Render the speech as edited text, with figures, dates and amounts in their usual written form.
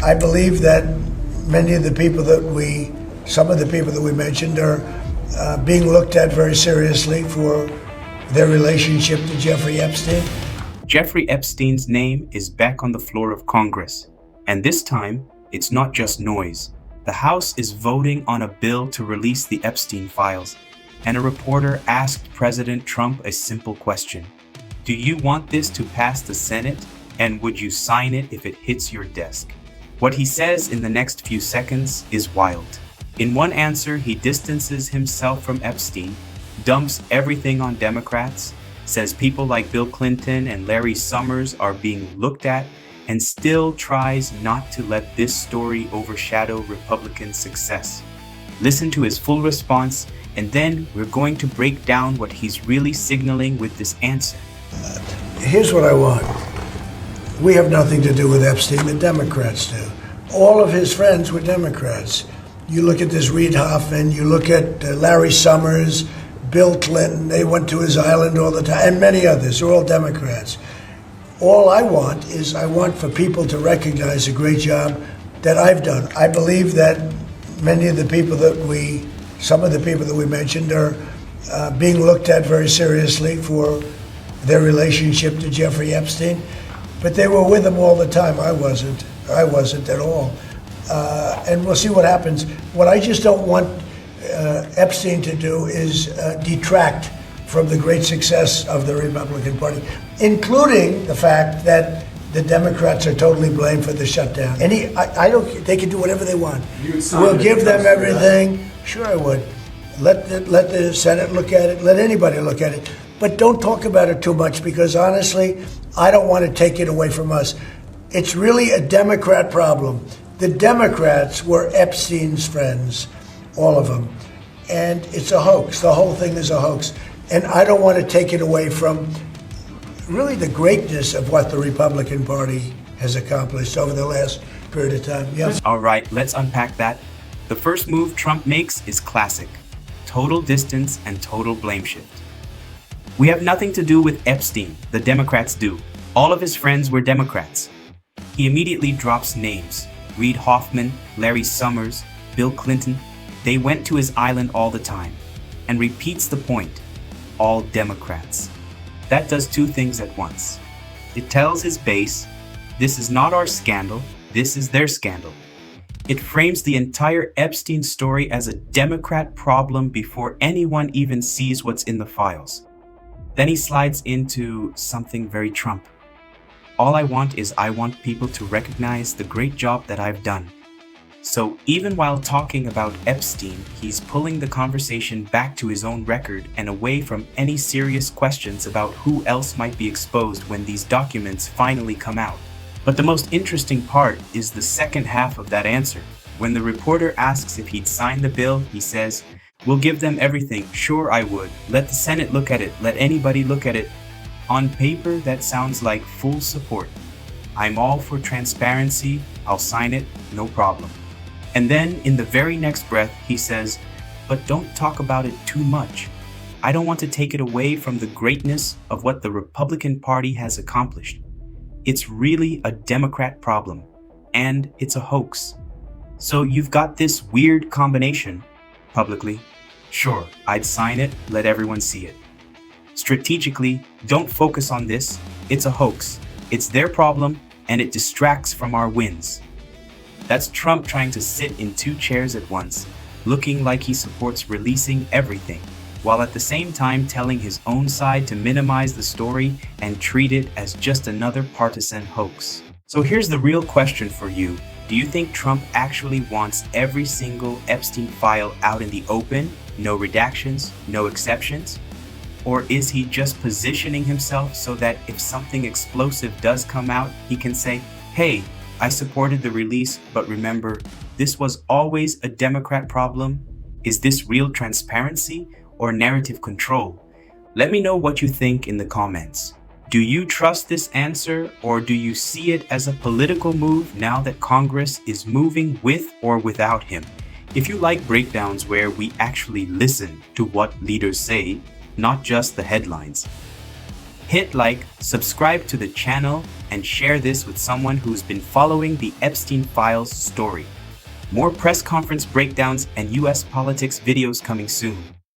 I believe that some of the people that we mentioned are being looked at very seriously for their relationship to Jeffrey Epstein. Jeffrey Epstein's name is back on the floor of Congress. And this time, it's not just noise. The House is voting on a bill to release the Epstein files. And a reporter asked President Trump a simple question. Do you want this to pass the Senate? And would you sign it if it hits your desk? What he says in the next few seconds is wild. In one answer, he distances himself from Epstein, dumps everything on Democrats, says people like Bill Clinton and Larry Summers are being looked at, and still tries not to let this story overshadow Republican success. Listen to his full response, and then we're going to break down what he's really signaling with this answer. Here's what I want. We have nothing to do with Epstein, the Democrats do. All of his friends were Democrats. You look at this Reid Hoffman, you look at Larry Summers, Bill Clinton, they went to his island all the time, and many others, they're all Democrats. All I want for people to recognize the great job that I've done. I believe that some of the people that we mentioned are being looked at very seriously for their relationship to Jeffrey Epstein, but they were with him all the time. I wasn't at all. And we'll see what happens. What I just don't want Epstein to do is detract from the great success of the Republican Party, including the fact that the Democrats are totally blamed for the shutdown. They can do whatever they want. We'll give them everything. Sure, I would. Let the Senate look at it. Let anybody look at it. But don't talk about it too much, because honestly, I don't want to take it away from us. It's really a Democrat problem. The Democrats were Epstein's friends, all of them. And it's a hoax. The whole thing is a hoax. And I don't want to take it away from really the greatness of what the Republican Party has accomplished over the last period of time. Yes. All right, let's unpack that. The first move Trump makes is classic. Total distance and total blame shift. We have nothing to do with Epstein. The Democrats do. All of his friends were Democrats. He immediately drops names. Reid Hoffman, Larry Summers, Bill Clinton. They went to his island all the time. And repeats the point. All Democrats. That does two things at once. It tells his base, this is not our scandal, this is their scandal. It frames the entire Epstein story as a Democrat problem before anyone even sees what's in the files. Then he slides into something very Trump. All I want people to recognize the great job that I've done. So even while talking about Epstein, he's pulling the conversation back to his own record and away from any serious questions about who else might be exposed when these documents finally come out. But the most interesting part is the second half of that answer. When the reporter asks if he'd sign the bill, he says, "We'll give them everything. Sure, I would. Let the Senate look at it. Let anybody look at it." On paper, that sounds like full support. I'm all for transparency. I'll sign it. No problem. And then in the very next breath, he says, "But don't talk about it too much. I don't want to take it away from the greatness of what the Republican Party has accomplished. It's really a Democrat problem, and it's a hoax." So you've got this weird combination. Publicly, sure, I'd sign it, let everyone see it. Strategically, don't focus on this. It's a hoax. It's their problem, and it distracts from our wins. That's Trump trying to sit in two chairs at once, looking like he supports releasing everything, while at the same time telling his own side to minimize the story and treat it as just another partisan hoax. So here's the real question for you. Do you think Trump actually wants every single Epstein file out in the open, no redactions, no exceptions? Or is he just positioning himself so that if something explosive does come out, he can say, "Hey, I supported the release, but remember, this was always a Democrat problem"? Is this real transparency or narrative control? Let me know what you think in the comments. Do you trust this answer, or do you see it as a political move now that Congress is moving with or without him? If you like breakdowns where we actually listen to what leaders say, not just the headlines, Hit like, subscribe to the channel, and share this with someone who's been following the Epstein Files story. More press conference breakdowns and US politics videos coming soon.